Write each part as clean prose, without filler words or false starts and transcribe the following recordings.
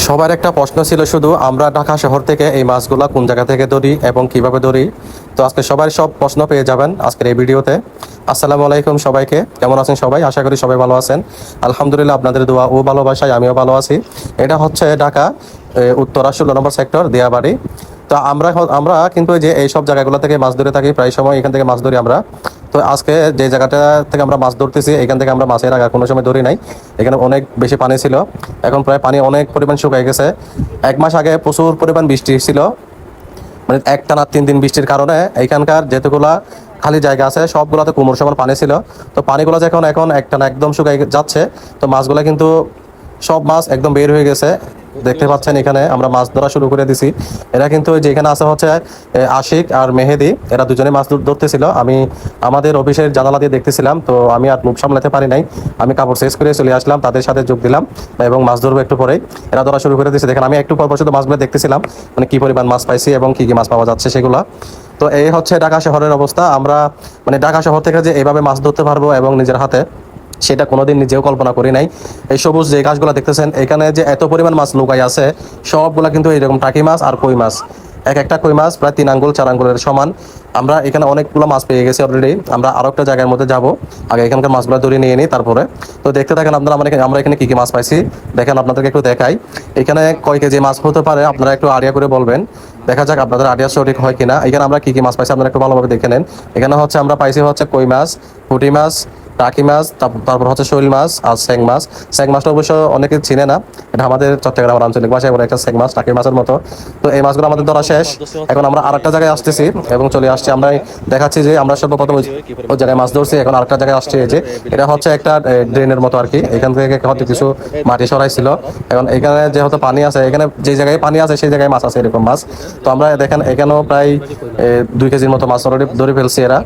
সবার একটা প্রশ্ন ছিল শুধু আমরা ঢাকা শহর থেকে এই মাছগুলা কোন জায়গা থেকে ধরি এবং কিভাবে ধরি। তো আজকে সবাই সব প্রশ্ন পেয়ে যাবেন আজকের এই ভিডিওতে। আসসালামু আলাইকুম সবাইকে, কেমন আছেন সবাই? আশা করি সবাই ভালো আছেন। আলহামদুলিল্লাহ, আপনাদের দোয়া ও ভালোবাসায় আমিও ভালো আছি। এটা হচ্ছে ঢাকা উত্তরা 16 নম্বর সেক্টর, দিয়াবাড়ি। তো আমরা কিন্তু এই যে এই সব জায়গাগুলো থেকে মাছ ধরে থাকি, প্রায় সময় এখান থেকে মাছ ধরি আমরা। তো আজকে যে জায়গাটা থেকে আমরা মাছ ধরতেছি, এখান থেকে আমরা মাছের আগে কোনো সময় ধরি নাই। এখানে অনেক বেশি পানি ছিল, এখন প্রায় পানি অনেক পরিমাণ শুকিয়ে গেছে। 1 মাস আগে প্রচুর পরিমাণ বৃষ্টি ছিল, মানে একটানা 3 দিন বৃষ্টির কারণে এইখানকার যেতগুলা খালি জায়গা আছে সবগুলোতে কোমর সমান পানি ছিল। তো পানিগুলো যখন এখন একটানা একদম শুকিয়ে যাচ্ছে, তো মাছগুলো কিন্তু সব মাছ একদম বের হয়ে গেছে। দেখতে পাচ্ছেন এখানে আমরা মাছ ধরা শুরু করে দিছি। এরা কিন্তু যেখানে আছে হচ্ছে আশিক আর মেহেদি, এরা দুজনে মাছ ধরতেছিল। আমি আমাদের অফিসের জানালা দিয়ে দেখতেছিলাম, তো আমি আর মুখ সামলাতে পারি নাই, আমি কাপড় শেষ করে চলে আসলাম, তাদের সাথে যোগ দিলাম এবং মাছ ধরবো একটু পরেই। এরা ধরা শুরু করে দিয়েছে, দেখেন আমি একটু পর শুধু মাছগুলো দেখতেছিলাম, মানে কি পরিমাণ মাছ পাইছি এবং কি কি মাছ পাওয়া যাচ্ছে সেগুলা। তো এই হচ্ছে ঢাকা শহরের অবস্থা। আমরা মানে ঢাকা শহর থেকে যে এভাবে মাছ ধরতে পারবো এবং নিজের হাতে, সেটা কোনোদিন নিজেও কল্পনা করি নাই। এই সবুজ যে গাছগুলো দেখতেছেন, এখানে যে এত পরিমাণ মাছ লুকাই আছে, সবগুলা কিন্তু এইরকম টাকি মাছ আর কই মাছ। এক একটা কই মাছ প্রায় 3 আঙ্গুল 4 আঙ্গুলের সমান। আমরা এখানে অনেকগুলো মাছ পেয়ে গেছি অলরেডি। আমরা আরো একটা জায়গার মধ্যে যাব, আগে এখানকার মাছগুলো ধরে নিয়ে নিই তারপরে। তো দেখতে থাকেন আপনারা আমরা এখানে কি কি মাছ পাইছি। দেখেন আপনাদেরকে একটু দেখাই, এখানে কয় কেজি মাছ হতে পারে আপনারা একটু আইডিয়া করে বলবেন। দেখা যাক আপনাদের আইডিয়া সঠিক হয় কিনা। এখানে আমরা কি কি মাছ পাইছি আপনারা একটু ভালোভাবে দেখে নেন। এখানে হচ্ছে আমরা পাইছি হচ্ছে কই মাছ, পুঁটি মাছ, টাকি মাছ, তারপর হচ্ছে শৈল মাছ আর স্যাং মাছ। স্যাং মাছটা অবশ্য অনেকে চিনে না, এটা আমাদের চট্টগ্রামের আঞ্চলিক ভাষায় বলে একটা স্যাং মাছ, টাকি মাছের মতো। তো এই মাছগুলো আমাদের ধরা শেষ। এখন আমরা আরেকটা জায়গায় আসতেছি এবং চলে আসছি। আমরা দেখাচ্ছি যে আমরা সর্বপ্রথম ওই জায়গায় মাছ ধরছি, এখন আরেকটা জায়গায় আসছি। এই যে এটা হচ্ছে একটা ড্রেনের মতো আর কি, এখান থেকে হয়তো কিছু মাটি সরাইছিল। এখন এখানে যেহেতু পানি আছে, এখানে যে জায়গায় পানি আছে সেই জায়গায় মাছ আছে, এরকম মাছ। তো আমরা দেখেন এখানেও প্রায় 2 কেজির মতো মাছ অলরেডি ধরে ফেলছি এরা।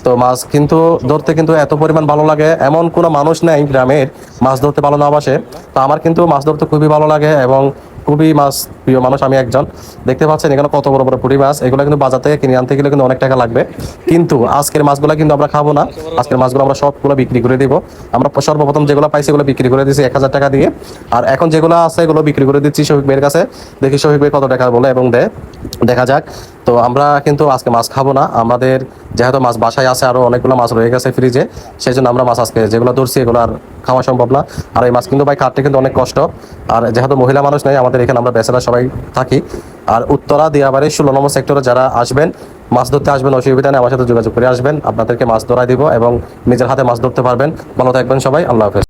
তো মাছ কিন্তু ধরতে কিন্তু এত পরিমাণ ভালো লাগে, এমন কোনো মানুষ নেই গ্রামের মাছ ধরতে ভালো না বাসে। তো আমার কিন্তু মাছ ধরতে খুবই ভালো লাগে এবং খুবই মাছ প্রিয় মানুষ আমি একজন। দেখতে পাচ্ছেন এখানে কত বড় বড় পুঁটি মাছ, এগুলো কিন্তু বাজার থেকে কিনে আনতে গেলে কিন্তু অনেক টাকা লাগবে। কিন্তু আজকের মাছগুলো কিন্তু আমরা খাবো না, আজকের মাছগুলো আমরা সবগুলো বিক্রি করে দিব। আমরা সর্বপ্রথম যেগুলো পাইছি এগুলো বিক্রি করে দিচ্ছি 1000 টাকা দিয়ে, আর এখন যেগুলো আছে এগুলো বিক্রি করে দিচ্ছি শফিক ভাইয়ের কাছে। দেখি শফিক ভাই কত টাকা বলে এবং দেয়, দেখা যাক। তো আমরা কিন্তু আজকে মাছ খাবো না, আমাদের যেহেতু মাছ বাসায় আছে, আরো অনেকগুলো মাছ রয়ে গেছে ফ্রিজে, সেই জন্য আমরা মাছ আজকে যেগুলো ধরছি এগুলো আর খাওয়া সম্ভব না। আর এই মাছ কিন্তু ভাই কাটতে কিন্তু অনেক কষ্ট, আর যেহেতু মহিলা মানুষ নেই আমাদের এখানে, আমরা বেচারা সবাই থাকি। আর উত্তরা দিয়াবাড়ি 16 নম্বর সেক্টরে যারা আসবেন, মাছ ধরতে আসবেন, অসুবিধা নেই, আমার সাথে যোগাযোগ করে আসবেন, আপনাদেরকে মাছ ধরাই দিব এবং নিজের হাতে মাছ ধরতে পারবেন। ভালো থাকবেন সবাই, আল্লাহ হাফেজ।